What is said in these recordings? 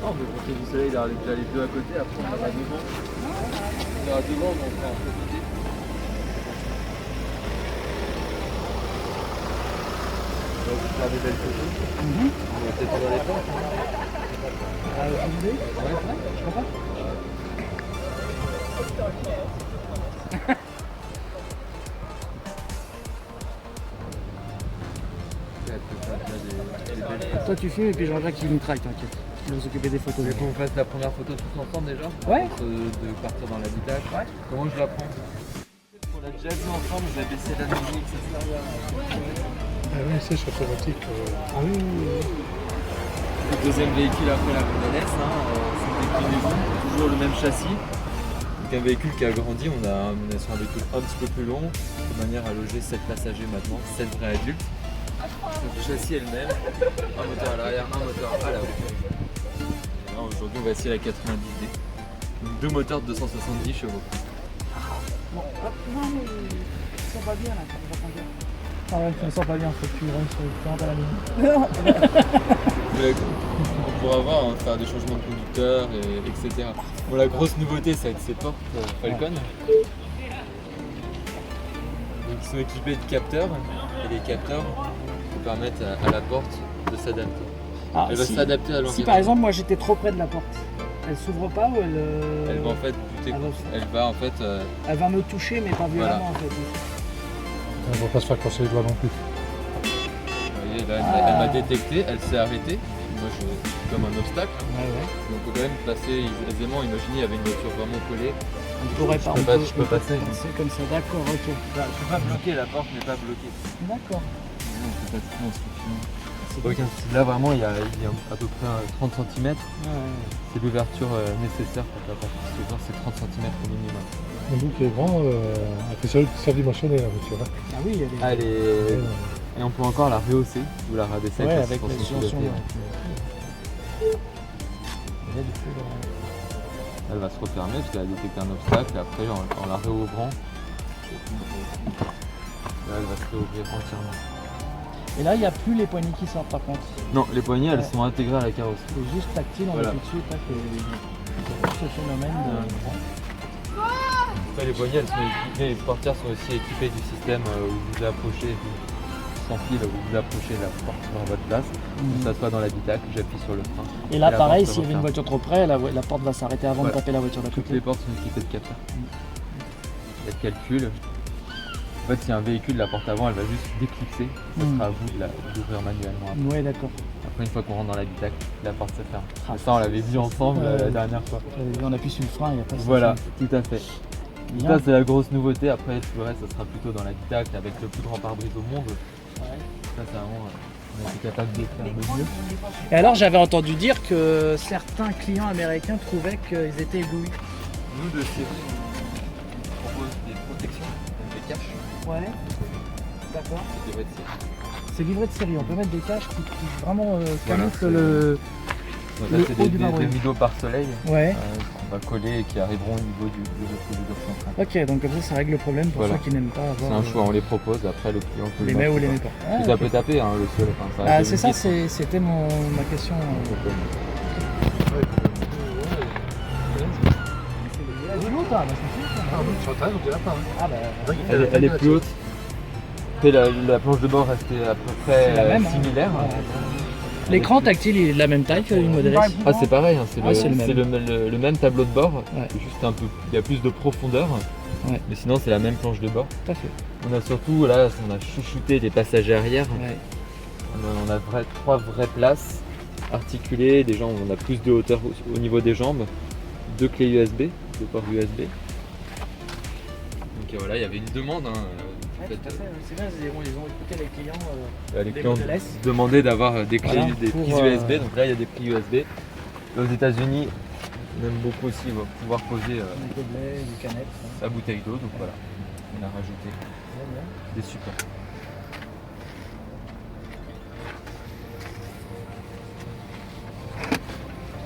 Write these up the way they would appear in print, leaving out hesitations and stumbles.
Non, mais pour du soleil, il y aura déjà les deux à côté, après on ira devant. On ira devant, mais on fera un peu côté. On va vous faire des belles photos. On va peut-être dans les portes. Une idée? Ouais, je comprends. Toi tu filmes et puis Jean-Jacques qui mitraille, t'inquiète. Il va s'occuper des photos. Tu veux qu'on fasse la première photo tous ensemble déjà? Ouais. De partir dans l'habitacle. Ouais. Comment je la prends? On l'a déjà vu ensemble, je vais baisser la musique, ça sert à rien. Ah oui, c'est automatique. Ah oui, oui, oui. Le deuxième véhicule après la Mondelez, c'est une déclinaison, toujours le même châssis. Donc un véhicule qui a grandi, on est sur un véhicule un petit peu plus long, de manière à loger 7 passagers maintenant, 7 vrais adultes. Donc le châssis est le même, un moteur à l'arrière, un moteur à l'avant. Et là aujourd'hui on va essayer la 90D. Donc 2 moteurs de 270 chevaux. Bon, hop, non mais ça va bien là, ça va bien. Ah ouais, ça me sent pas bien, faut que tu rentres sur le temps à la ligne. On pourra voir, faire des changements de conducteur, etc. Bon, la grosse nouveauté, ça va être ces portes Falcon. Donc, ils sont équipés de capteurs, et les capteurs permettent à la porte de s'adapter. Ah, Elle va s'adapter à l'environnement. Si par exemple moi j'étais trop près de la porte, elle s'ouvre pas ou elle... Elle va en fait buter. Elle va me toucher mais pas violemment voilà. en fait. On ne va pas se faire casser les doigts non plus. Vous voyez, là, elle m'a détecté, elle s'est arrêtée. Moi, je suis comme un obstacle. Ouais, ouais. Donc, on peut quand même passer aisément. Imaginez, il y avait une voiture vraiment collée. On pourrait pas. Je peux passer. C'est comme ça, d'accord, ok. Je peux pas bloquer, la porte n'est pas bloquée. D'accord. On peut passer en se confinant. Là, vraiment, il y a à peu près 30 cm. Ouais. C'est l'ouverture nécessaire pour que la porte puisse s'ouvrir, c'est 30 cm au minimum. Le bouc est grand, elle fait surdimensionnée la voiture. Hein. Ah oui, elle est... Et on peut encore la rehausser ou la rabaisser ouais, avec avec la suspension. Elle va se refermer parce qu'elle a détecté un obstacle. Après, en la réouvrant, là, elle va se réouvrir entièrement. Et là, il n'y a plus les poignées qui sortent par contre. Non, les poignées, elles sont intégrées à la carrosserie. C'est juste tactile, on voilà. appuie dessus, tac, et ce phénomène de... Après, les poignées, elles sont équipées, les portières sont aussi équipées du système où vous approchez sans fil, où vous approchez la porte dans votre place. On s'assoit dans l'habitacle, j'appuie sur le frein. Et là, pareil, s'il y avait une voiture trop près, la porte va s'arrêter avant de taper la voiture d'à côté. Toutes les portes sont équipées de capteurs. Il y a de calcul. En fait, s'il y a un véhicule, la porte avant, elle va juste déclipser. Ça sera à vous d'ouvrir manuellement. Après. Ouais, d'accord. Après, une fois qu'on rentre dans l'habitacle, la porte se ferme. Ça, on l'avait vu ensemble la dernière fois. On appuie sur le frein, il n'y a pas de voilà, tout à fait. Bien. Ça, c'est la grosse nouveauté. Après, tout le reste, ça sera plutôt dans l'habitacle avec le plus grand pare-brise au monde. Ouais. Ça, c'est vraiment... on a été capable de faire de mieux. Et alors, j'avais entendu dire que certains clients américains trouvaient qu'ils étaient éblouis. Nous, de série, on propose des protections, des caches. Ouais. D'accord. C'est livré de série. C'est livré de série, on peut mettre des caches qui vraiment camouflent Voilà, le c'est haut du pare-brise. des rideaux par soleil Ouais. qu'on va coller et qui arriveront au niveau de votre rideau central. Ok, donc comme ça régle le problème pour Voilà. ceux qui n'aiment pas avoir... C'est un choix, on les propose, après le client peut les met ou les met pas. Et ça peut taper le sol. Enfin, Ah, c'est ça, c'était ma question. Elle est haute, hein, Sur terre, on dirait pas. Ah bah... elle est plus haute. Après, la planche de bord restait à peu près la même, similaire. L'écran tactile il est de la même taille qu'une Model S. Ah, c'est pareil, hein, c'est le le même tableau de bord, Ouais. juste un peu, il y a plus de profondeur, Ouais. mais sinon c'est la même planche de bord. Tout à fait. On a surtout, là, on a chouchouté les passagers arrière. Ouais. On a 3 vraies places articulées, déjà on a plus de hauteur au niveau des jambes, 2 clés USB, 2 ports USB. Donc voilà, il y avait une demande. Ouais, tout à fait. C'est bien, ils ont écouté les clients. Les des clients Model S. demandaient d'avoir des clés, Voilà, des pour, prises USB, donc là il y a des prises USB. Aux États-Unis, on aime beaucoup aussi pouvoir poser Du gobelet, du canette. sa bouteille d'eau, donc voilà, on a rajouté des supports.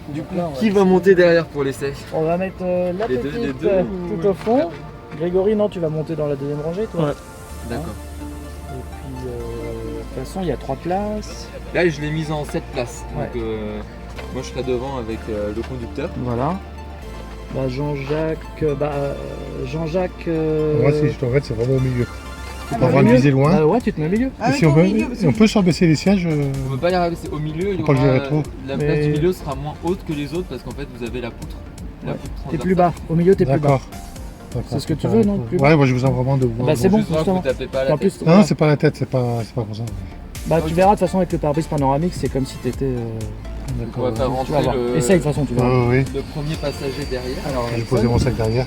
Du coup, qui va monter derrière pour l'essai? On va mettre la Les petite deux, tout au fond. Grégory, non, tu vas monter dans la deuxième rangée, toi. Ouais. D'accord. Et puis, de toute façon, il y a 3 places. Là, je l'ai mise en 7 places. Ouais. Donc, Moi je serai devant avec le conducteur. Voilà. Bah, Jean-Jacques. Jean-Jacques. Moi, si je t'arrête, c'est vraiment au milieu. Ah, On bah, va au milieu. viser loin. Ouais, tu te mets au milieu. Et si on veut, on peut surbaisser les sièges. On ne peut pas les rabaisser au milieu, il y Faut pas le gérer aura, trop. la Mais- place du milieu sera moins haute que les autres parce qu'en fait vous avez la poutre. La Ouais. poutre T'es transversale. plus bas. Au milieu, t'es plus bas. D'accord. C'est ce que tu veux, non, plus bas. Ouais, moi je vous en vraiment de voir. Bah, c'est bon, Juste voir que justement. vous tapez pas à la En plus, tête. Non, c'est pas la tête, c'est pas pour ça. bah, tu verras de toute façon avec le pare-brise panoramique, c'est comme si t'étais. On va faire Tu vas rentrer voir. le, Essaye de toute façon, tu verras. Oui. le premier passager derrière. Alors, J'ai posé mon sac derrière.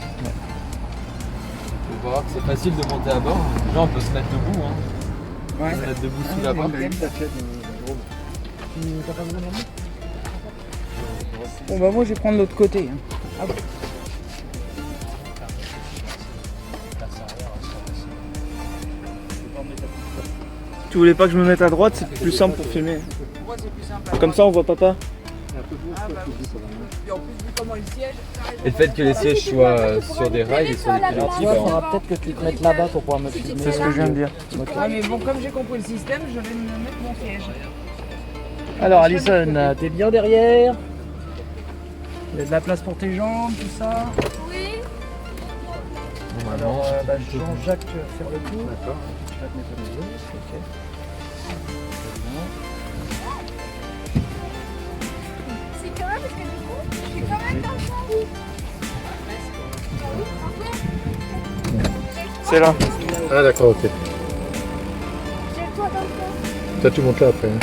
On va voir que c'est facile de monter à bord. Là on peut se mettre debout. Hein. On peut se mettre debout sous la porte. Bon bah moi je vais prendre l'autre côté. Ah bon. Tu voulais pas que je me mette à droite, c'est plus simple pour filmer. Moi, c'est plus simple. Comme ça on voit papa. Ah bah oui. Puis en plus, vu comment il siège, Et le fait que les sièges soient sur des rails et sur des pilotis, Tu vois, il faudra peut-être que tu te mettes là-bas pour pouvoir me filmer. C'est ce que je viens de dire. Ah mais bon, comme j'ai compris le système, je vais me mettre mon siège. Alors, Alison, t'es bien derrière. Il y a de la place pour tes jambes, tout ça. normalement. Alors, bah, Jean-Jacques, tu vas faire le tour. D'accord. Tu vas te mettre au milieu. Ok. C'est quand même parce que du coup, je suis quand même dans ça. C'est là. Ah d'accord, ok. J'ai toi dans le Toi tu montes là après. Hein.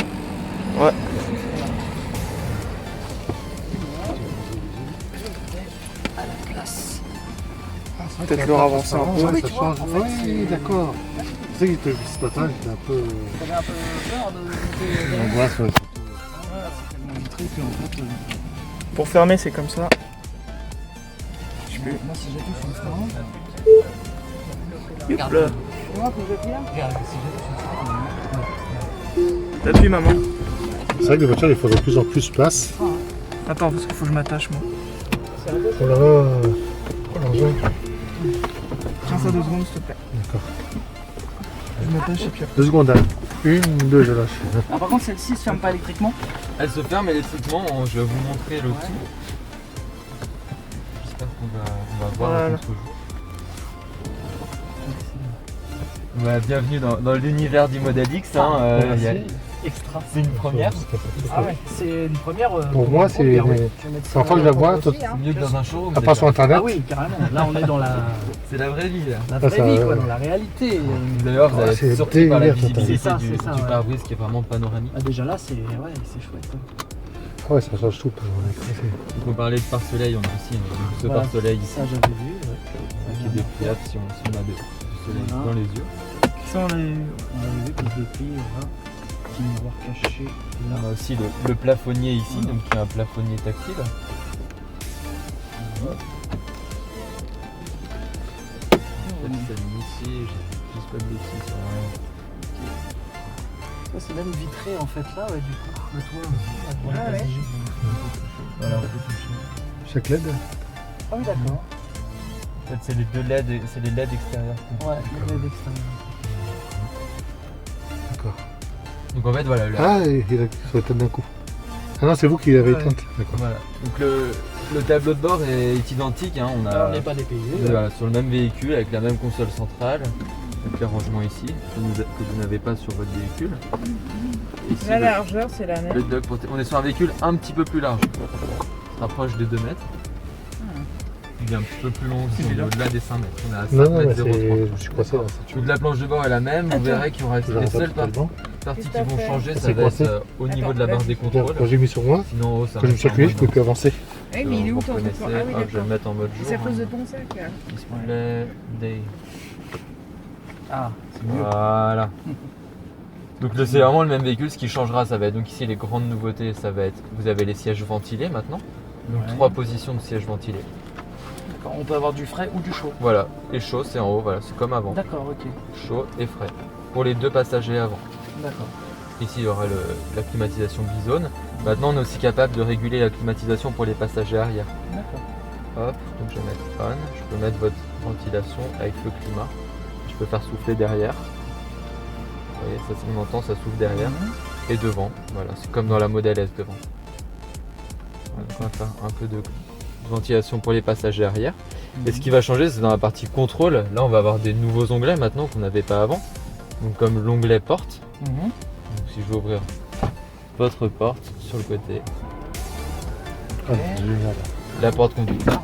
Peut-être le ravancer un peu. Ouais, ça change. Oui, d'accord. C'est ça qui te ce matin, j'étais un peu. T'avais un peu peur de. L'angoisse, ouais. Pour fermer c'est comme ça. Moi, si j'ai tout, je suis Hop là. T'appuies maman. C'est vrai que les voitures, il faut de plus en plus place. Attends parce qu'il faut que je m'attache moi. Oh là là. Oh l'engin. Tiens ça 2 secondes s'il te plaît. D'accord. Je m'attache et puis après. 2 secondes, hein. 1, 2, je lâche. Ah, par contre, celle-ci se ferme pas électriquement. Elle se ferme électriquement, je vais vous montrer le tout. J'espère qu'on va voir Voilà. le contre-jour. Ouais, bienvenue dans l'univers du Model X. Hein, Merci. Extra. c'est une première. Ah ouais, c'est une première. Pour moi, c'est première, ouais. une- Tu vas mettre c'est ça la fois que je la vois, aussi, toi- hein. C'est mieux que dans un showroom. À part sur déjà. internet. Ah oui, carrément. Là, on est dans la C'est la vraie vie là. vraie ça, vie, ouais. quoi, dans la réalité. D'ailleurs, vous Ah, allez c'est être surpris par la délire, total. visibilité C'est ça, du c'est ça, ouais. pare-brise qui est vraiment panoramique. Ah, déjà là, c'est chouette. Quoi. Ah ouais, ça change tout. On est crassé. Donc on parlait de pare-soleil, on a aussi ce Voilà. pare-soleil ici Ça, j'avais vu. qui est dépliable si on a du soleil Voilà. dans les yeux. Ça on l'a eu. On avait vu que je déplie, voilà. Petit miroir caché là. On a aussi le plafonnier ici, donc qui est un plafonnier tactile. Peut-être s'aligne ici, j'ai juste pas de bêtises. Ça, c'est même vitré en fait là, ouais, du coup. Le toit aussi. Ouais, ouais. Voilà, on peut toucher. Chaque LED. Ah oui, d'accord. En fait, c'est les deux LED, c'est les LED extérieurs. Ouais, le LED extérieur. D'accord. Donc en fait, voilà. Ah, il a sur éteint d'un coup. Ah non, c'est vous qui l'avez éteinte. D'accord. Voilà. Donc le tableau de bord est identique. Hein. On Là, a on n'est pas dépaysé. voilà, sur le même véhicule avec la même console centrale, avec les rangements ici que vous n'avez pas sur votre véhicule. Ici, La largeur, c'est la le même. dock on est sur un véhicule un petit peu plus large. On se rapproche des 2 mètres. Il est un petit peu plus long aussi, on est au-delà des 5 mètres. On est à 5 Non, non, mais mètres 0,30. c'est. Je suis coincé là. Donc la planche de bord est la même, vous verrez qu'il y aura Je les la seules retape totalement. parties qui Qu'est-ce que vont t'as changer, ça C'est va coincé. être au niveau de la barre des Quand contrôles. j'ai mis sur moi, Sinon en haut, ça quand je me reste suis en accueilli, je mode- ne peux plus avancer. Oui, mais il est où Vous ton reconnaissez. Ah oui, Hop, je vais le d'accord. mettre en mode jour. C'est à cause de ton sac là. Display day. Ah, c'est mieux. Voilà. Donc c'est vraiment le même véhicule, ce qui changera, ça va être donc ici les grandes nouveautés, ça va être, vous avez les sièges ventilés maintenant, donc Ouais. 3 positions de sièges ventilés. D'accord, on peut avoir du frais ou du chaud. Voilà, et chaud c'est en haut, voilà, c'est comme avant, D'accord, ok. chaud et frais. Pour les 2 passagers avant. D'accord. Ici il y aura la climatisation bizone. Maintenant on est aussi capable de réguler la climatisation pour les passagers arrière. D'accord. Hop, donc je vais mettre on, je peux mettre votre ventilation avec le climat. Je peux faire souffler derrière. Vous voyez, ça, on entend, ça souffle derrière. Et devant, voilà, c'est comme dans la Model S devant. Donc on va faire un peu de ventilation pour les passagers arrière. Et ce qui va changer, c'est dans la partie contrôle. Là, on va avoir des nouveaux onglets maintenant qu'on n'avait pas avant. Donc comme l'onglet porte. Mhm. Donc, si je veux ouvrir votre porte sur le côté, Ah, c'est génial. la porte conducteur.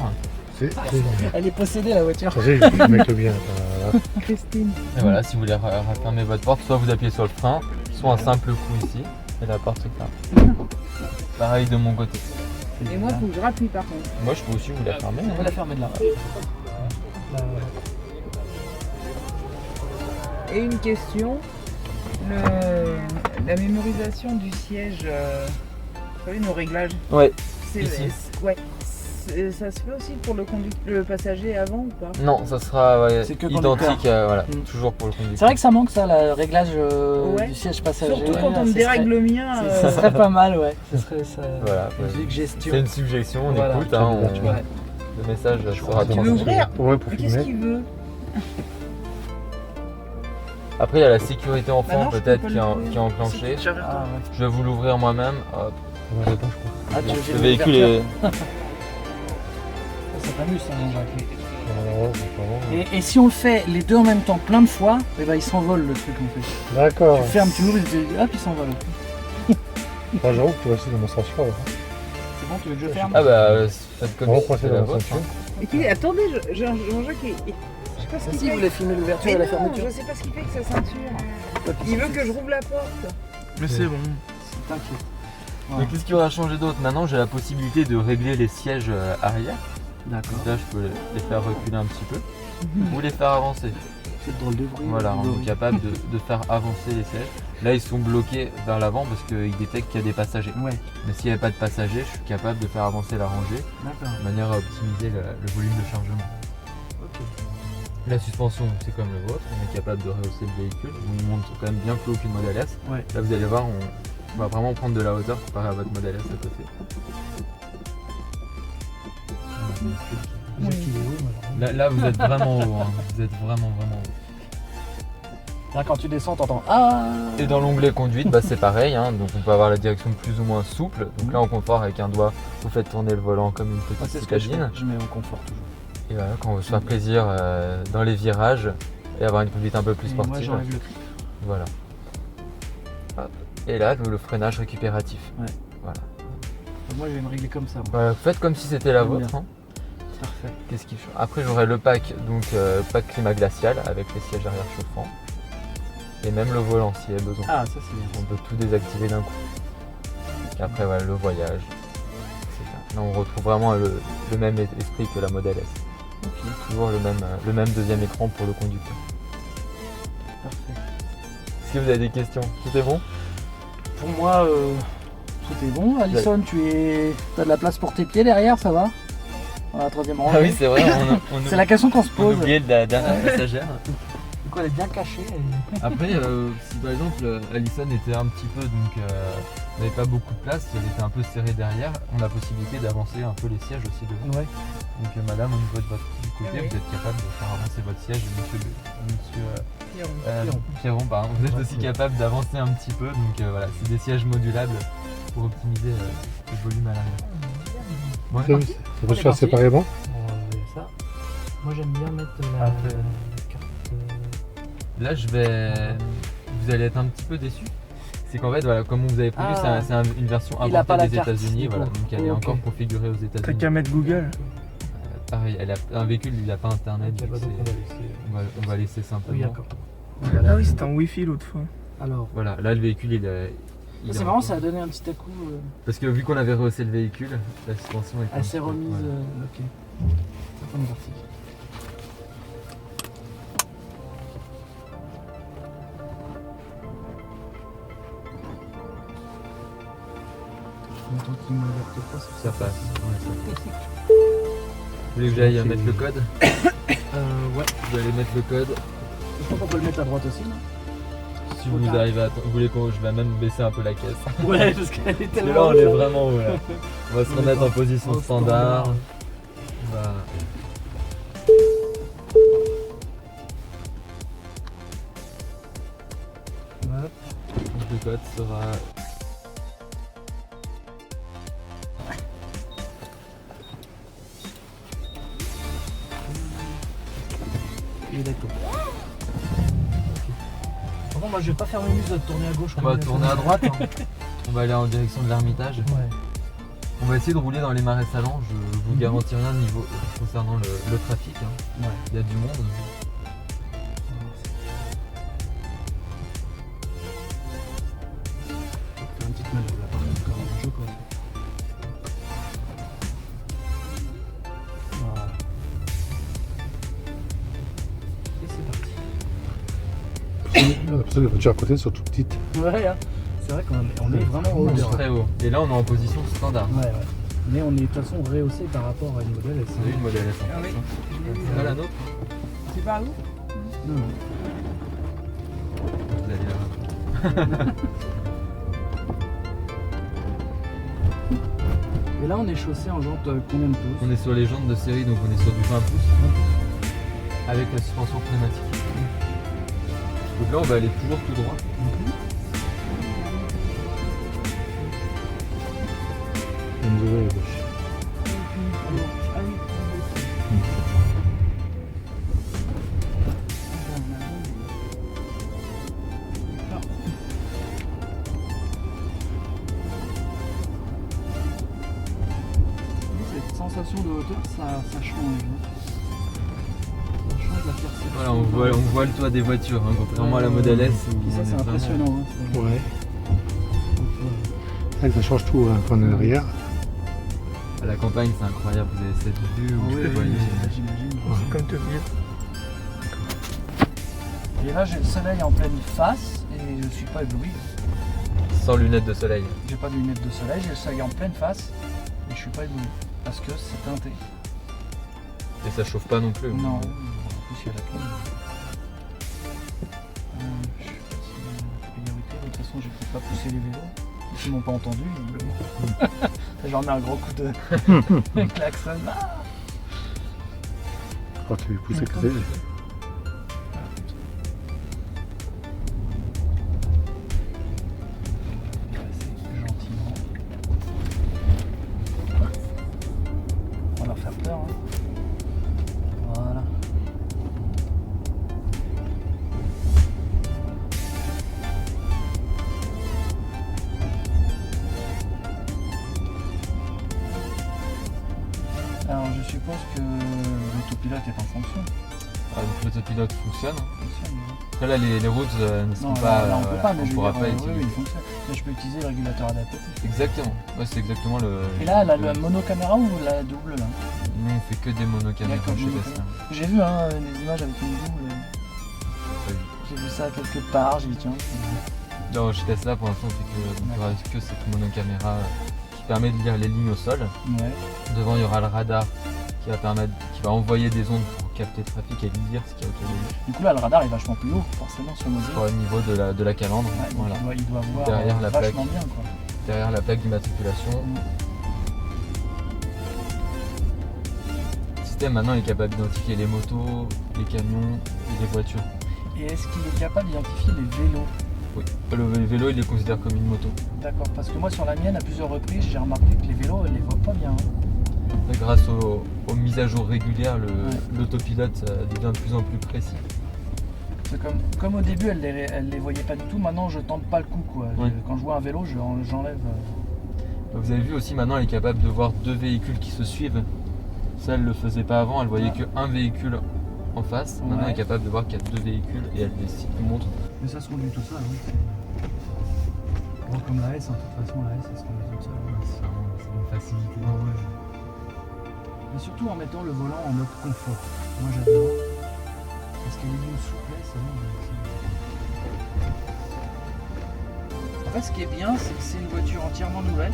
C'est génial. Elle est possédée la voiture. Ça, je mets que bien. Voilà. Christine. Et voilà, si vous voulez refermer votre porte, soit vous appuyez sur le frein, soit un simple coup ici, et la porte se ferme. Pareil de mon côté. Et moi, il faut que je rappuie par contre. Moi, je peux aussi vous la fermer. On va la fermer de là. Et une question, la mémorisation du siège, vous savez, nos réglages, Ouais. c'est, Ici. ouais, ça se fait aussi pour le passager avant ou pas? Non, ça sera C'est que identique, voilà, Mm. toujours pour le conducteur. C'est vrai que ça manque ça, le réglage Ouais. du siège passager. Surtout quand on me Ça dérègle serait- le mien. Ça serait pas mal, ouais. Ça serait ça. Voilà, Une ouais. suggestion. C'est une suggestion, on Voilà. écoute, hein, Tu vois. le message sera Tu veux transmis. ouvrir? Ouais, pour Mais qu'est-ce filmer. qu'il veut? Après, il y a la sécurité enfant Bah non, je peux peut-être pas qui est l'ouvrir. qui est enclenchée. C'est chargeur. Ah, ouais. Je vais vous l'ouvrir moi-même. Hop. Ouais, dedans, je crois. Ah, tu veux Le véhicule est... Ça t'amuse ça, mon Jacques. Ouais, vraiment. Et si on le fait les deux en même temps plein de fois, eh ben, il s'envole le truc en fait. D'accord. Tu fermes, tu ouvres, hop, il s'envole. Moi, j'avoue que tu vois, c'est une démonstration. Là. C'est bon, tu veux que je ferme Ah bah, faites comme On va si passer c'était la dans la vôtre. ceinture. hein. Et attendez, Jean-Jacques, je sais pas ce qu'il Si, fait. vous voulez filmer l'ouverture Mais et la non, fermeture. je sais pas ce qu'il fait avec sa ceinture. Il veut que je rouvre la porte. Mais c'est bon. T'inquiète. Donc qu'est-ce qui aura changé d'autre? Maintenant, j'ai la possibilité de régler les sièges arrière. D'accord. Donc là, je peux les faire reculer un petit peu ou les faire avancer. C'est drôle de bruit. Voilà, de on est bruit. capable de faire avancer les sièges. Là, ils sont bloqués vers l'avant parce qu'ils détectent qu'il y a des passagers. Ouais, Mais s'il n'y avait pas de passagers, je suis capable de faire avancer la rangée d'accord. de manière à optimiser le volume de chargement. Ok. La suspension, c'est comme le vôtre, on est capable de rehausser le véhicule. On monte quand même bien plus haut qu'une Model S. Ouais. Là, vous allez voir, on va vraiment prendre de la hauteur comparé à votre Model S à côté. Vous êtes qui est où, maintenant Là, vous êtes vraiment haut, hein. Vous êtes vraiment haut. Là, quand tu descends, t'entends Ah. Et dans l'onglet conduite, bah, c'est pareil, hein. Donc on peut avoir la direction plus ou moins souple. Donc là, en confort, avec un doigt, vous faites tourner le volant comme une Ouais, petite c'est ce que je citadine. fais. Je mets au confort toujours. Et voilà, quand on veut se faire plaisir dans les virages et avoir une conduite un peu plus Et moi, sportive. j'enlève le clip. Voilà. Hop. Et là, le freinage récupératif. Ouais. Voilà. Moi, je vais me régler comme ça. Moi. Voilà, faites comme si c'était la J'aime vôtre. bien. hein. Parfait. Qu'est-ce qu'il fait? Après, j'aurai le pack, donc pack climat glacial avec les sièges arrière chauffants. Et même le volant s'il y a besoin. Ah, ça, c'est bien. On peut tout désactiver d'un coup. Et après, voilà, le voyage. etc. Là, on retrouve vraiment le même esprit que la Model S. Ok, Toujours le même deuxième écran pour le conducteur. parfait. Est-ce que vous avez des questions? Tout est bon? Pour moi, tout est bon. Alison, t'as de la place pour tes pieds derrière, ça va? Dans la troisième rangée. Ah oui, c'est vrai, C'est la question qu'on se on pose. oubliait de la dernière passagère. Du coup, elle est bien cachée. Après, si par exemple Alison était un petit peu, donc n'avait pas beaucoup de place, si elle était un peu serrée derrière, on a la possibilité d'avancer un peu les sièges aussi devant. Ouais. Donc madame, au niveau de votre côté, Ah oui. vous êtes capable de faire avancer votre siège, monsieur Pierron. Pierron, pardon, vous êtes aussi capable d'avancer un petit peu, donc voilà, c'est des sièges modulables pour optimiser le volume à l'arrière. Bon, Ça peut se faire séparément. Ça. Moi, j'aime bien mettre la carte. là, vous allez être un petit peu déçu. C'est qu'en fait, voilà, comme vous avez prévu, Ah. c'est une version Il a pas importée la des carte, États-Unis, du coup. voilà, donc elle est Ok. encore configurée aux T'as États-Unis. qu'à mettre Google. Pareil, un véhicule, il n'a pas internet, donc on va laisser simplement. Oui, d'accord. Ah oui, c'était en Wi-Fi l'autre fois. Alors, Voilà, là le véhicule il c'est est marrant, encore- ça a donné un petit coup. Parce que vu qu'on avait rehaussé le véhicule, la suspension est Elle s'est remise. Voilà. Ok. On est parti. Mettons qu'il me alerte pas, c'est Ça passe. Ouais, ça passe. Vous voulez que j'aille mettre le code? Ouais. Vous allez mettre le code. Je crois qu'on peut le mettre à droite aussi, non? Si vous arrivez à... Vous voulez que je vais même baisser un peu la caisse. Ouais, parce qu'elle est Parce que tellement. là on est vraiment haut là. On va se remettre en position Au standard. standard. Voilà. Hop. Donc, le code sera d'accord. Ok. Par contre, moi je vais pas faire mes muses de tourner à gauche. On va tourner à droite. Hein. On va aller en direction de l'Ermitage. Ouais. On va essayer de rouler dans les marais salants. Je vous garantis rien niveau concernant le trafic. Hein. Ouais. Il y a du monde. Faire une petite manœuvre là par contre, quand même, je crois. Voilà. Et c'est parti. Parce que les voitures à côté sont toutes petites. Ouais, hein. C'est vrai qu'on est vraiment en On est hauteur. très haut. Et là on est en position standard. Ouais, ouais. Mais on est de toute façon rehaussé par rapport à une modèle S. Vous avez une modèle S. Ah oui, je l'ai vu. C'est pas la nôtre. C'est par où? Non, non. Vous allez là. Et là, on est chaussé en jante combien de pouces? On est sur les jantes de série, donc on est sur du 20 pouces. Avec la suspension pneumatique. Donc là on va aller toujours tout droit. On nous ouvre à gauche. Ah oui. Cette sensation de hauteur, ça change. Ça change la perception. Voilà, on voit le toit des voitures, hein, contrairement à la Model S. Où Puis ça, on c'est est vraiment- impressionnant. Hein, c'est- Ouais. C'est vrai que ça change tout hein, quand on est derrière. À la campagne, c'est incroyable. Vous avez cette vue où Oui, vous voyez. j'imagine. C'est comme Tokyo. Et là, j'ai le soleil en pleine face et je suis pas ébloui. Sans lunettes de soleil. J'ai pas de lunettes de soleil, j'ai le soleil en pleine face et je suis pas ébloui parce que c'est teinté. Et ça chauffe pas non plus. Non, en plus il y a la clim. Je sais pas si priorité, de toute façon j'ai peut-être pas poussé les vélos. Ils m'ont pas entendu, visiblement. Je leur mets un gros coup de klaxon. Ah, Quand tu pousses que c'est. gentiment. On va leur faire peur. Hein. Voilà. Alors je suppose que l'autopilote est en fonction. Ah, donc l'autopilote fonctionne. Fonctionne, mais- Après là, les routes ne seront Non, pas. là, on peut pas, mais on je veux pourra dire, pas oui, utiliser. oui, il fonctionne. Mais je peux utiliser le régulateur adaptatif. Exactement. Ouais, c'est exactement le. Et là, elle a la monocaméra ou la double là? Nous, on fait que des monocaméras D'accord, chez monocaméra. Tesla. J'ai vu hein, des images avec une double. Oui. J'ai vu ça quelque part, j'ai dit tiens. Non, chez Tesla, pour l'instant, on fait que, donc, il y aura que cette monocaméra qui permet de lire les lignes au sol. Ouais. Devant, il y aura le radar qui va envoyer des ondes pour capter le trafic et lire ce qu'il y a autour de lui. Du coup là, le radar est vachement plus haut, forcément sur nos Au niveau de la calandre. Ouais, donc Voilà. il doit voir Derrière la vachement plaque. bien quoi. Derrière la plaque d'immatriculation. Le système maintenant est capable d'identifier les motos, les camions et les voitures. Et est-ce qu'il est capable d'identifier les vélos? Oui. Le vélo, il les considère comme une moto. D'accord, parce que moi sur la mienne, à plusieurs reprises, j'ai remarqué que les vélos, elle les voit pas bien. Hein. Grâce aux mises à jour régulières, l'autopilote devient de plus en plus précis. C'est comme au début, elle les voyait pas du tout. Maintenant, je tente pas le coup quoi. Ouais. Quand je vois un vélo, j'enlève. Vous avez vu aussi, maintenant, elle est capable de voir deux véhicules qui se suivent. Ça, elle le faisait pas avant. Elle voyait qu'un véhicule en face. Maintenant, elle est capable de voir qu'il y a deux véhicules et elle les montre. Mais ça se conduit tout seul, oui. Bon, comme la S, hein, de toute façon, la S, ça se conduit tout seul. C'est une facilité. Mais surtout en mettant le volant en mode confort. Moi, j'adore. Parce qu'il y a une souplesse. En fait, ce qui est bien, c'est que c'est une voiture entièrement nouvelle.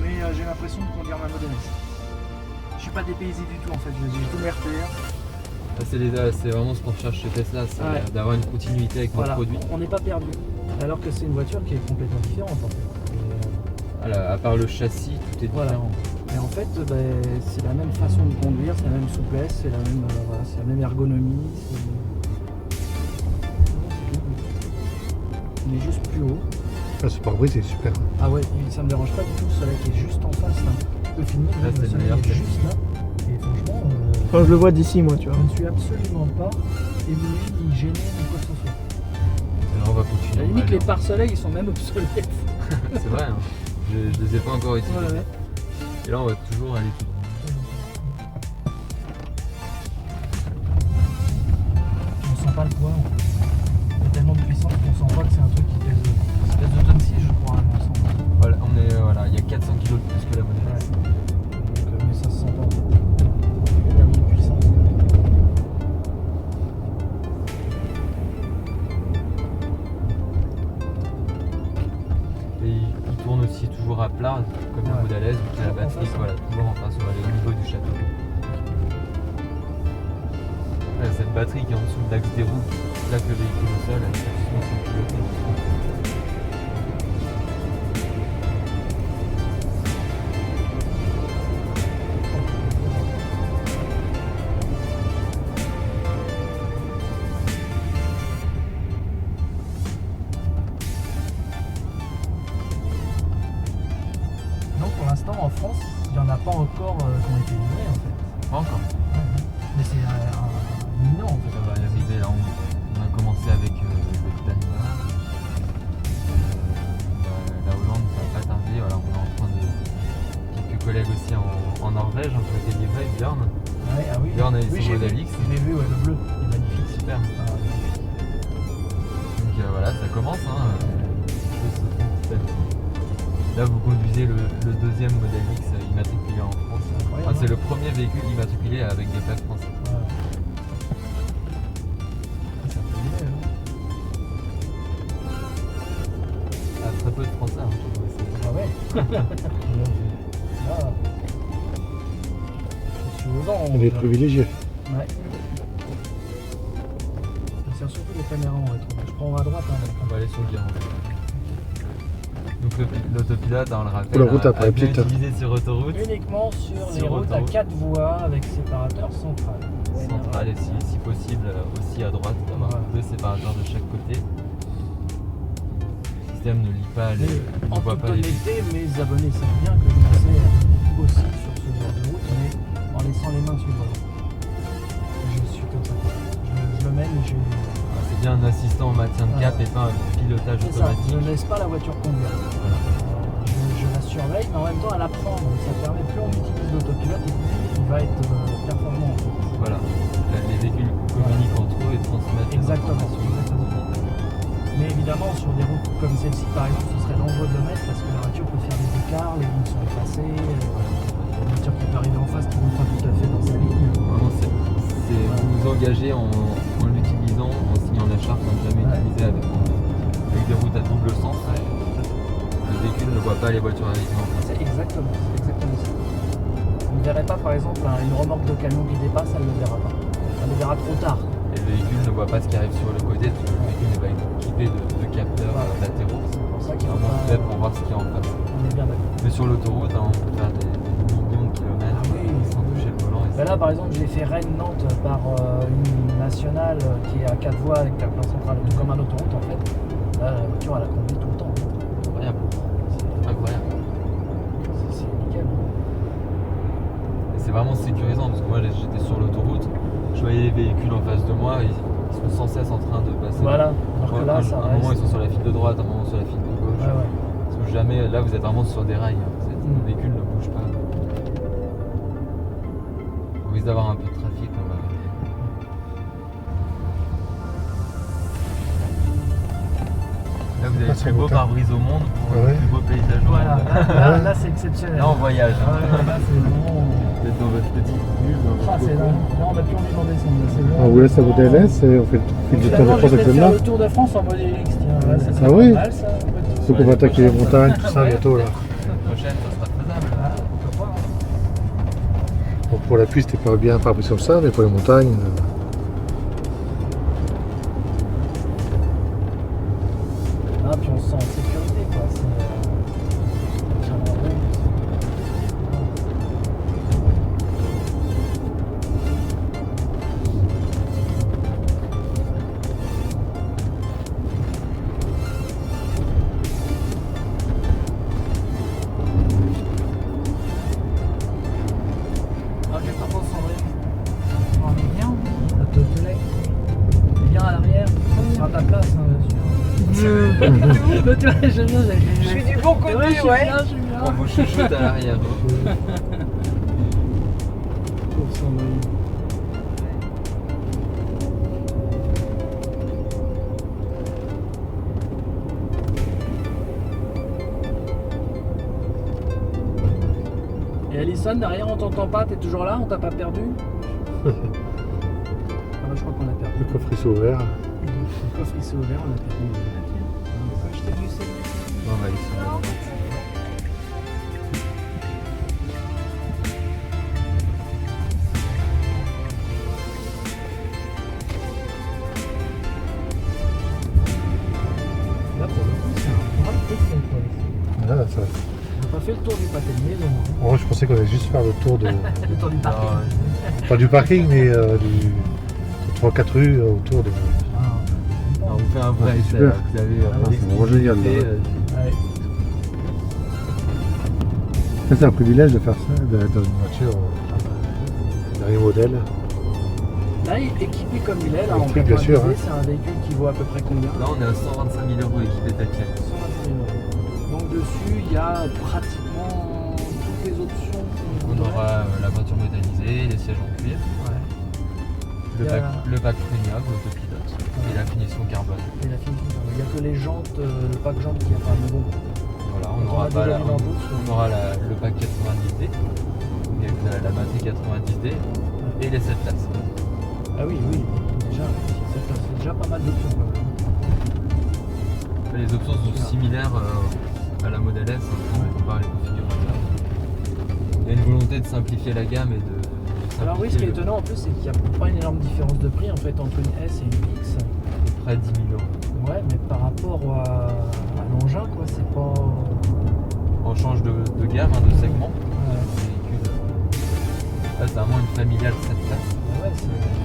Mais j'ai l'impression de conduire ma Model S. Je suis pas dépaysé du tout, en fait. J'ai tout RTR. C'est vraiment ce qu'on recherche chez Tesla, c'est Ouais. d'avoir une continuité avec Voilà, nos produits. on n'est pas perdu. Alors que c'est une voiture qui est complètement différente, en fait. Voilà, à part le châssis, tout est Voilà. différent. Et en fait, c'est la même façon de conduire, c'est la même souplesse, c'est la même, c'est la même ergonomie. On est juste plus haut. Ah, ce pare-brise c'est super. Ah ouais, et ça me dérange pas du tout le soleil qui est juste en face là. Tu peux filmer, Là, le c'est le soleil meilleur est fait. juste là. Et franchement, Enfin, je le vois d'ici, moi, tu vois. je ne suis absolument pas éblouis, ni gênés, ni quoi que ce soit. Alors on va continuer. À la on va limite, aller les pare-soleils, ils sont même obsolètes. C'est vrai, hein. Je les ai pas encore utilisés. Ouais, ouais. Et là on va toujours aller tout droit. On sent pas le poids. Il y a tellement de puissance qu'on sent pas que c'est un truc qui pèse. Ça pèse de tonnes 6, je crois, hein, on sent. Voilà, il y a 400 kg de plus que la Model S. Donc, mais ça se sent pas. Il y a tellement de puissance. Et il tourne aussi toujours à plat, comme la Ouais. Model S, vu qu'il y a la Toujours en batterie, face, voilà, toujours en face, on va aller au niveau du château. Ouais, cette batterie qui est en dessous de l'axe des roues, là que le véhicule au sol, avec la suspension pilotée. Non, pour l'instant, en France, il n'y en a pas encore qui ont été livrés en fait. Pas encore. Mais c'est imminent en fait. Ça va y arriver, là on a commencé avec le Danemark. La Hollande, ça va pas tarder, voilà, on est en train de. Quelques collègues aussi en Norvège ont été livrés, Björn. Ouais, ah oui. Björn avait Oui, son j'ai Model vu. X. J'ai vu, ouais, le bleu, il est magnifique. Super. Ah, Donc voilà, ça commence. Hein. Les choses se font petit à petit. Là, vous conduisez le deuxième Model X immatriculé en France. incroyable, Enfin, c'est hein. le premier véhicule immatriculé avec des plaques françaises. Ouais. Ça fait bien, hein. Ah, très peu de Français. Hein, je trouve aussi. Ah ouais. Là, je suis aux ans. Il est privilégié. Ouais. Il sert surtout les caméras en rétro. Je prends à droite. Hein, On va aller sur le guéron. Donc l'autopilote, hein, on le rappelle, Pour la route, a après, bien petite. utilisé sur autoroute. uniquement sur les Sur routes à autoroute. 4 voies avec séparateur central. Centrale et si possible aussi à droite, d'avoir Voilà. 2 séparateurs de chaque côté. Le système ne lit pas les. En ne voit toute pas les honnêteté, mes abonnés savent bien que je m'enseigne aussi sur ce genre de route, mais en laissant les mains sur le volant. Je suis comme ça. Je le mène et je. Ah, c'est bien un assistant au maintien de cap et pas un pilotage C'est ça, automatique. je ne laisse pas la voiture conduire. Voilà. Je la surveille, mais en même temps elle apprend. Donc ça permet, plus on utilise l'autopilote, et plus il va être performant. En fait. Voilà. Là, les véhicules communiquent entre eux et transmettent les Exactement. informations. Mais évidemment, sur des routes comme celle-ci, par exemple, ce serait dangereux de le mettre parce que la voiture peut faire des écarts, les lignes sont effacées, la voiture qui peut arriver en face qui ne roule pas tout à fait dans sa ligne. Vraiment, vous vous engagez en l'utilisant, en signant la charte, en jamais Ouais. utilisé avec des routes à double sens. Le véhicule ne voit pas les voitures arriver en face. C'est exactement ça. On ne verrait pas, par exemple, une remorque de camion qui dépasse, elle ne le verra pas. Elle le verra trop tard. Et le véhicule ne voit pas ce qui arrive sur le côté, parce que le véhicule n'est pas équipé de capteurs Ouais. latéraux. C'est pour ça C'est qu'il faut vraiment pas... fait pour voir ce qu'il y a en face. On est bien d'accord. Mais sur l'autoroute, hein, on peut faire des millions de kilomètres Ah oui. sans toucher le volant. Et Ben là, par exemple, j'ai fait Rennes-Nantes par une nationale qui est à 4 voies avec un plan central, tout comme un autoroute en fait. Là, la voiture, elle a conduit tout le temps. c'est incroyable. C'est incroyable. C'est nickel. Et c'est vraiment sécurisant, parce que moi j'étais sur l'autoroute, je voyais les véhicules en face de moi, ils sont sans cesse en train de passer. Voilà. Alors que là, ça un moment ils reste. sont sur la file de droite, un moment sur la file de gauche. Ouais, ouais. Parce que jamais, là vous êtes vraiment sur des rails, hein. Le véhicule ne bouge pas. On risque d'avoir un peu de trafic, on va arriver. Là vous avez le Ça plus beau vaut pare-brise au monde pour Ouais. le plus beau paysage au Voilà. monde. Là, c'est exceptionnel. Là on voyage. Ah ouais, là, c'est vraiment. Vous êtes dans votre petite bulle, dans Ah, votre c'est cocon. là. Là, on n'a plus envie d'en descendre. là, c'est bon. On vous laisse à Model S et on fait le Tour de Finalement, France je avec vais celle-là. faire le Tour de France en Model X. Tiens, là, ça serait Ah pas oui. mal, ça. Surtout qu'on va attaquer les montagnes, tout ça Ouais. bientôt là. La prochaine, ça sera faisable. Ah, pourquoi pas, hein. Bon, pour la piste, c'est pas bien pas pris comme ça, mais pour les montagnes. Ah, puis on se sent en sécurité, quoi. C'est vraiment bon. Ah, qu'est-ce que t'en penses, Sandrine? On est bien. Ça te plaît? Toi, tu vois, j'aime bien, Je suis du bon côté, Ouais, je suis ouais. bien, je suis bien. On vous chuchote à l'arrière. Course en ligne. Et Alison, derrière, on t'entend pas, t'es toujours là, on t'a pas perdu? Ah bah, je crois qu'on a perdu. Le coffre est ouvert. Le coffre il s'est ouvert, on a perdu. Je t'ai vu, c'est On va ici. Là, pour le coup, c'est un vrai essai, quoi. Ah, ça. On n'a pas fait le tour du pâté de maison. Hein. Moi, je pensais qu'on allait juste faire le tour de. Le tour du parking. Ah, Pas du parking, mais du 3-4 rues autour de. Ah, on vous fait un vrai Ah, essai. super. Là. Vous avez c'est vraiment génial, là. ouais. Ça, c'est un privilège de faire ça, d'être dans une voiture dernier modèle. Là, il est équipé comme il est, là, en Électrique, bien sûr, 90, hein. c'est un véhicule qui vaut à peu près combien? Là, on est à 125 000 € équipé tel quel. 125 000 €. Donc dessus, il y a pratiquement toutes les options. On aura la peinture métallisée, les sièges en cuir, Ouais. le Il y a- pack premium, l'autopilote et la finition carbone. Et la finition, il n'y a que les jantes, le pack jantes qui a pas, mais bon. Voilà, Quand on on aura, a déjà vu dans d'autres, on aura le pack 90D, avec la batterie 90D et les 7 places. Ah oui, oui, déjà, c'est déjà pas mal d'options quand même. Les options sont similaires à la Model S, hein, on compare les configurations. Il y a une volonté de simplifier la gamme et de Alors oui, ce qui est simplifier étonnant en plus, c'est qu'il n'y a pas une énorme différence de prix en fait entre une S et une X. près de 10 000 €. Ouais, mais par rapport à l'engin, quoi, c'est pas. On change de gamme, hein, de segment. Ouais, Véhicule. Là, c'est vraiment une familiale 7 places. ouais, c'est.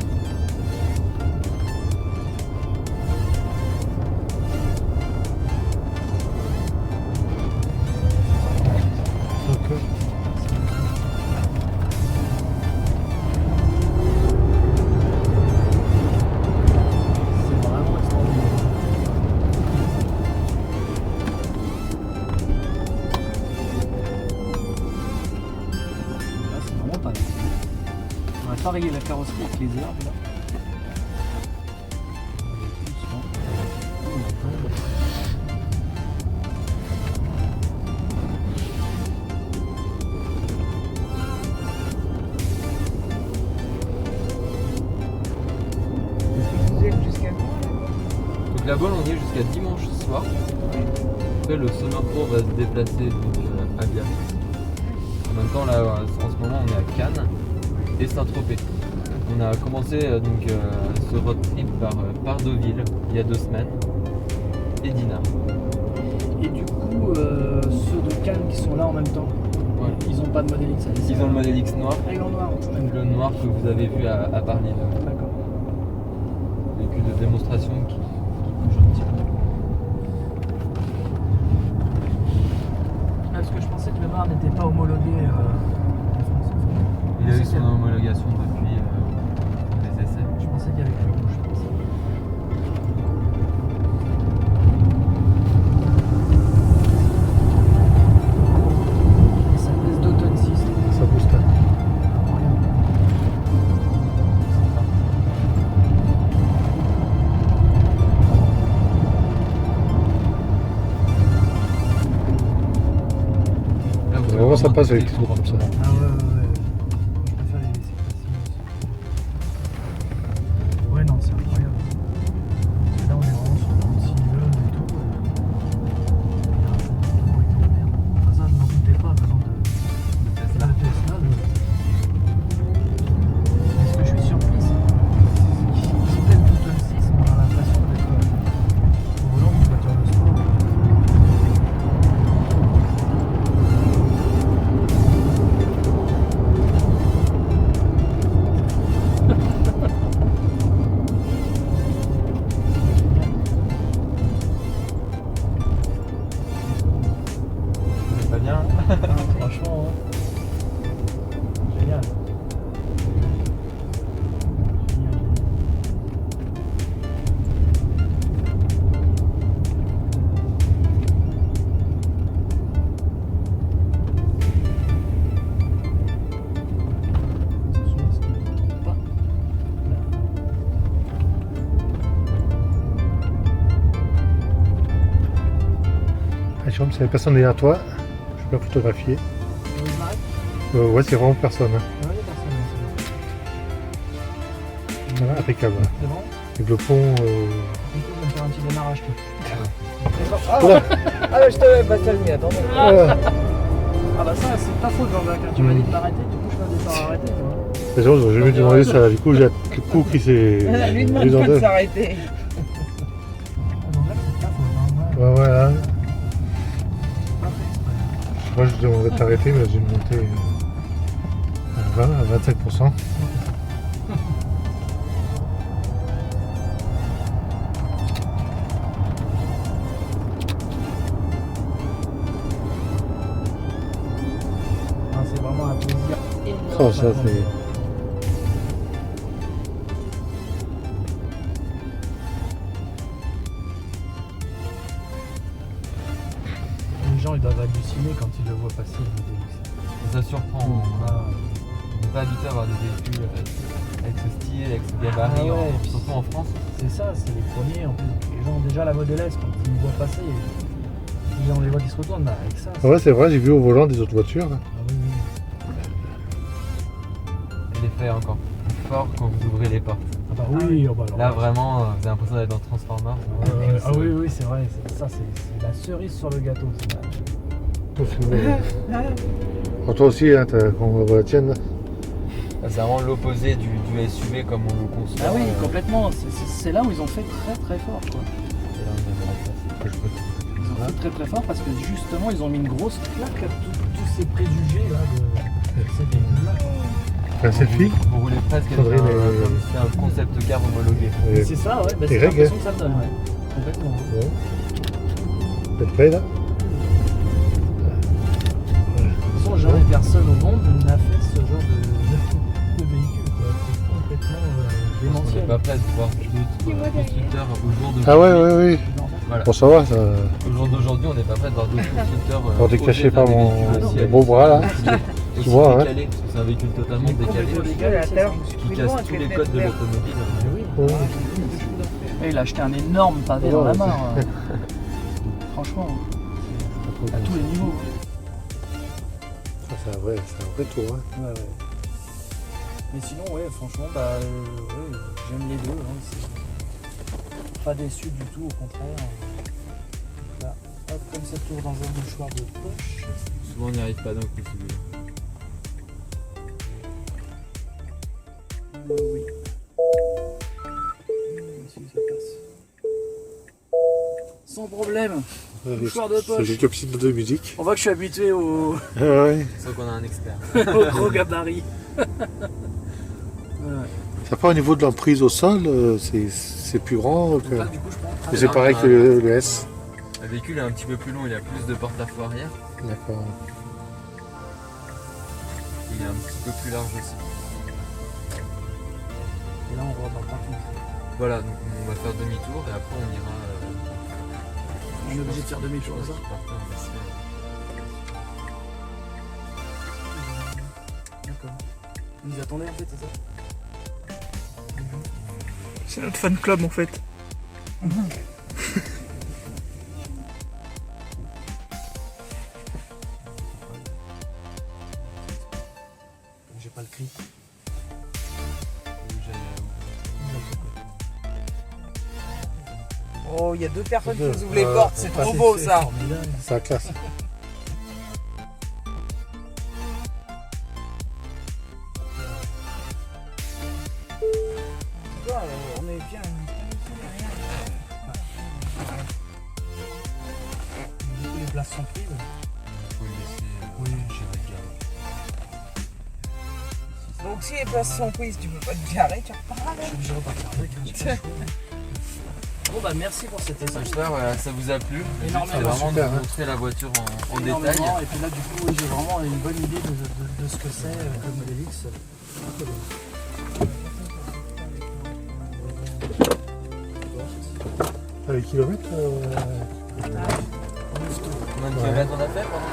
Donc, C'est vraiment extraordinaire. Là, c'est vraiment pas mal. On va pas rayé la carrosserie avec les herbes là. Vous êtes jusqu'à quand? Donc la balle, on y est jusqu'à dimanche soir. Après, le Summer Tour va se déplacer donc, à Biarritz. En même temps, là, en ce moment, on est à Cannes et Saint-Tropez. On a commencé ce road trip par Deauville il y a 2 semaines et Dinard. Et du coup, ceux de Cannes qui sont là en même temps, Ouais. ils ont pas de modèle X. Ils ont le modèle X noir, Ah, ils ont noir, le noir que vous avez vu à Paris, D'accord. le véhicule de démonstration qui bouge un petit peu. Parce que je pensais que le noir n'était pas homologué en France. Il a eu C'est son quel- homologation depuis les essais. Je pensais qu'il y avait que le rouge. Et ça pèse 2 tonnes 6. ça booste. Là, vous C'est avez vraiment sympa, toutes ce les véhicule comme ça. comportements. Ah ouais. Je préfère les laisser passer. Ouais, non, c'est incroyable. Parce que là, on est vraiment sur le petit immeuble et tout. Il y a un comportement extraordinaire. Enfin, ça, je n'en doutais pas venant de Tesla. Tesla. Mais ce que je suis surpris, c'est qu'ils pèsent 2 tonnes 6, mais on a l'impression d'être au volant d'une voiture de sport. Ah, Jérôme, s'il n'y avait personne derrière toi, je peux pas photographier. Et vous m'arrêtez Ouais, c'est vraiment personne. Hein. Ah, il n'y a personne. Voilà, impeccable. C'est bon. Avec le pont. Du coup, je vais me faire un petit démarrage. Ah bah je te passe le mien, attends. Ah bah ça, c'est ta faute, Jean-Jacques. Tu m'as dit de m'arrêter, du coup, je m'avais pas arrêté. Les gens, j'ai jamais demandé ça. Du coup, j'ai le coup qui s'est. Lui demande brisé en pas de deux. s'arrêter. Jean-Jacques, c'est ta faute. Hein. Ouais, voilà. Pas fait exprès. Moi, je demandais de t'arrêter, mais j'ai monté à 20, à 25%. Ah, c'est vraiment un plaisir énorme. Oh, ça, c'est. Les gens, ils doivent halluciner quand ils le voient passer. le Model X. Ça surprend. On n'est pas habitué à avoir des véhicules avec ce style, avec ce gabarit, Ah ouais, et puis- surtout en France. C'est ça, c'est les premiers. En plus, les gens, déjà la Model S, quand ils le voient passer, on les voit qui se retournent. Bah, avec ça. Ouais, c'est vrai, j'ai vu au volant des autres voitures. Ah oui, oui. Et l'effet est encore plus fort quand vous ouvrez les portes. Ah bah oui, oh bah alors, Là vraiment, vous avez l'impression d'être dans Transformers. ah oui, oui, c'est vrai. Ça, c'est la cerise sur le gâteau. Oh, toi aussi, hein, quand on voit la tienne. Là. C'est vraiment l'opposé du SUV comme on le conçoit. Ah oui, complètement. C'est là où ils ont fait très très fort. Quoi. Et là, on est en place. Ils ont fait très très fort parce que justement, ils ont mis une grosse claque à tous ces préjugés là de ces véhicules-là. Un selfie. Vous roulez presque avec Sandrine un, comme si c'était un concept car homologué. Et C'est ça, ouais. Bah, et c'est Reg, l'impression que ça me donne. Ouais. Complètement. bon. T'es prêt là? De toute façon, jamais personne au monde n'a fait ce genre de véhicule. quoi. C'est complètement On n'est démentiel. pas prêt de voir d'autres constructeurs au jour d'aujourd'hui. Ah ouais, ouais, ouais. Voilà. Bon, ça va, ça. Au jour d'aujourd'hui, on n'est pas prêt de voir d'autres constructeurs. Bon, t'es caché oser par faire des mon véhicules aussi beau bras là. aussi Tu vois, hein. décalés, parce que c'est un véhicule totalement décalé, Complètement aussi, décalé, c'est ça. qui casse tous les codes de l'automobile. Mais oui. Ouais. Et il a acheté un énorme pavé dans la main. Franchement, à tous les niveaux. Ça, c'est un vrai tour. Hein. Ouais, ouais. Mais sinon, ouais, franchement, bah, ouais, j'aime les deux. Hein, c'est pas déçu du tout, au contraire. Donc là, hop, comme ça tourne dans un mouchoir de poche. Souvent, on n'y arrive pas d'un coup, celui-là. Oui. Si ça passe. Sans problème. Mouchoir de C'est poche. quelques petites notes de musique. On voit que je suis habitué au, Ah ouais. Sauf qu'on a un expert. au gros gabarit. Ça part au niveau de l'emprise au sol, c'est plus grand. Que... Là, du coup, je prends. Mais c'est pareil que le S. Le véhicule est un petit peu plus long, il a plus de porte-à-faux arrière. D'accord. Il est un petit peu plus large aussi. Et là, on voit par partout. Voilà, donc on va faire demi-tour et après on ira. On est obligé de faire demi-tour, ça. D'accord. Vous attendez en fait, c'est ça? C'est notre fan club en fait. J'ai pas le cri. Oh, il y a deux personnes qui nous ouvrent les portes, c'est trop beau ça. C'est la classe. On est bien. Du coup, les places sont prises. Oui, j'ai regardé. Donc si les places sont prises, tu peux pas te garer, tu repars Je suis obligé de repartir avec. Hein, j'ai pas le choix. Bon bah merci pour cet essai. J'espère que ça vous a plu. Le but, Énormément. c'est vraiment de Super, vous hein. montrer la voiture en détail. Énormément. Et puis là du coup oui, j'ai vraiment une bonne idée de ce que c'est que le Model X. Les kilomètres Combien de kilomètres on a fait pendant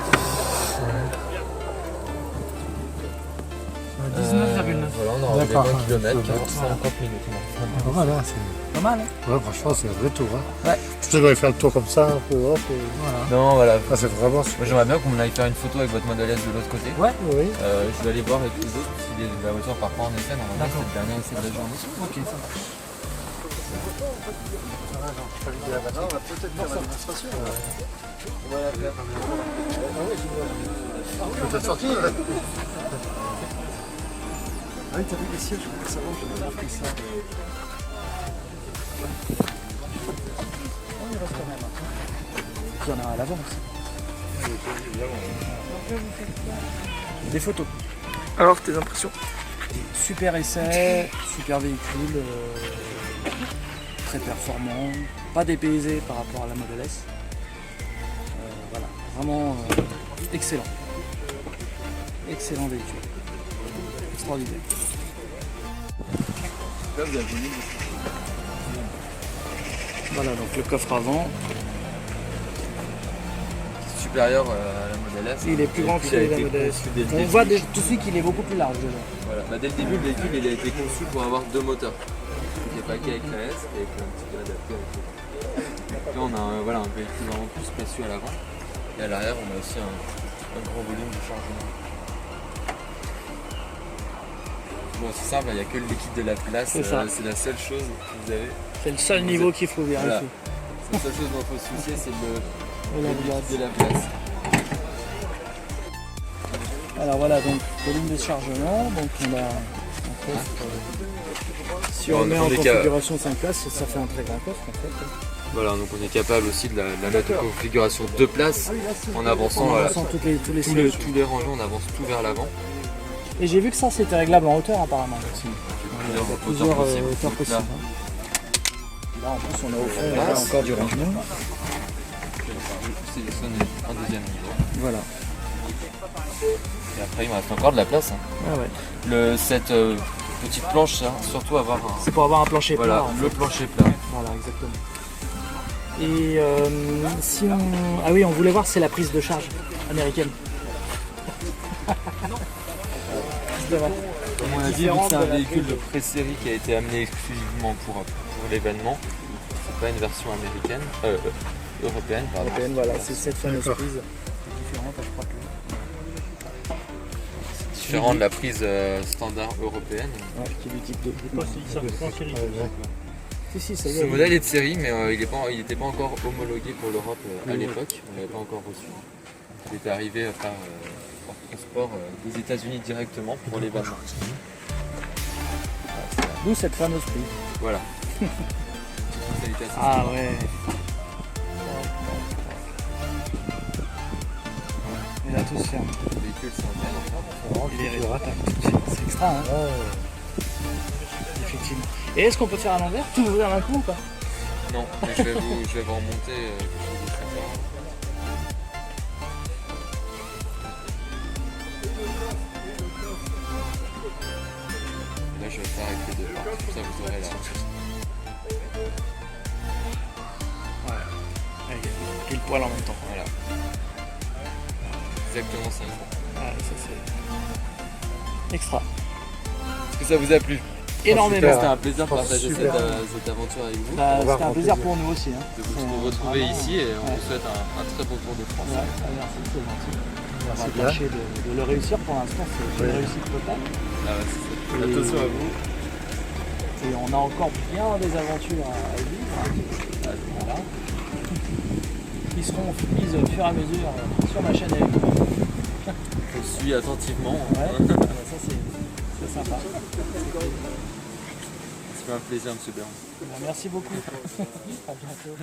19,9. Voilà, on aura D'accord. 20 km, 50 minutes. Pas mal, hein, Pas mal, hein? ouais, franchement, c'est un vrai tour. Hein. Ouais. Tu devrais faire le tour comme ça, un peu, hop, et voilà. Non, voilà. Ah, c'est vraiment Moi super. j'aimerais bien qu'on aille faire une photo avec votre Model S de l'autre côté. Ouais. Oui. Je vais aller voir avec les autres si la voiture part pas en essai. Normalement D'accord. c'est le dernier essai de la journée. Ok, ça marche. Peut-être sorti. Ah oui, t'as vu les sièges, je voulais savoir, je n'ai pas pris ça. On y reste quand même. Il y en a à l'avant aussi. Des photos. Alors, tes impressions? Super essai, super véhicule, très performant, pas dépaysé par rapport à la Model S. Voilà, vraiment excellent. Excellent véhicule. Extraordinaire. Voilà, donc le coffre avant, Supérieur à la Model S. il est plus grand que celui de la Model S. On voit tout de suite qu'il est beaucoup plus large dedans. Voilà. Bah, dès le début, le véhicule il a été conçu pour avoir 2 moteurs. Il n'est pas qu'avec la S, il est un petit peu adapté avec l'autre. Là, on a un véhicule vraiment plus spacieux à l'avant. Et à l'arrière, on a aussi un grand volume de chargement. Bon, c'est simple, il n'y a que le liquide de la place. C'est ça. C'est la seule chose que vous avez. C'est le seul niveau qu'il faut vérifier. Voilà. C'est la seule chose dont il faut se soucier, c'est le Voilà, liquide de la place. Alors voilà, donc volume de chargement, donc on a un coffre. Si on Bon, met on en est configuration 5 places, ça fait un très grand coffre en fait. Voilà, donc on est capable aussi de la mettre en configuration 2 places en avançant. En Voilà. avançant tous les sièges. Tous les rangements, on avance tout vers l'avant. Et j'ai vu que ça c'était réglable en hauteur apparemment aussi. Il y a Plusieurs plusieurs possibles. hauteurs Donc possibles. là, Là en plus on a au fond on a encore du rangement. je sélectionne un deuxième niveau. Voilà. Et après, il me reste encore de la place. Hein. Ah ouais. Cette petite planche, hein, surtout avoir C'est pour avoir un plancher plat. voilà, en le fait. plancher plat. Voilà, exactement. Et si on... Ah oui, on voulait voir c'est la prise de charge américaine. C'est vrai. Comme on a dit, vu que c'est un véhicule de pré-série qui a été amené exclusivement pour l'événement, c'est pas une version américaine, européenne, pardon. Européenne, voilà, c'est cette fameuse D'accord. prise qui est différente, je crois que... Différent de la prise standard européenne. Ouais, qui est du type 2. Si, ça y est. Ce modèle est de série, mais il n'était pas encore homologué pour l'Europe à l'époque. On ne l'avait pas encore reçu. Il était arrivé par transport des États-Unis directement pour l'événement. D'où cette fameuse prise. Voilà. Salutations. Ah ouais. Et là tout se ferme. Le véhicule s'intègre. Il est c'est extra, hein. Effectivement. Et est-ce qu'on peut faire à l'envers, tout ouvrir d'un coup ou pas? Non, mais je vais vous remonter quelque chose de très fort. Là, je vais faire avec les deux parts, comme ça vous aurez la. Ouais, pile poil en même temps. Voilà. Exactement ça. Ouais, ça c'est extra. Est-ce que ça vous a plu? Énormément. C'était un plaisir de partager Super. cette aventure avec vous. Bah, On va c'était un prendre plaisir plaisir. pour nous aussi. Hein. De vous retrouver Vraiment, ici et on ouais. vous souhaite un très beau tour de France. Ouais, merci, c'est gentil. On va Merci tâcher de le réussir pour l'instant, c'est une Ouais. réussite totale. Ah ouais, c'est ça. Et- Attention à vous. Et on a encore bien des aventures à vivre. Voilà. Qui seront mises au fur et à mesure sur ma chaîne avec vous. Je suis attentivement. Ouais, ça c'est sympa. C'est un plaisir, monsieur Béran. Merci beaucoup. À bientôt.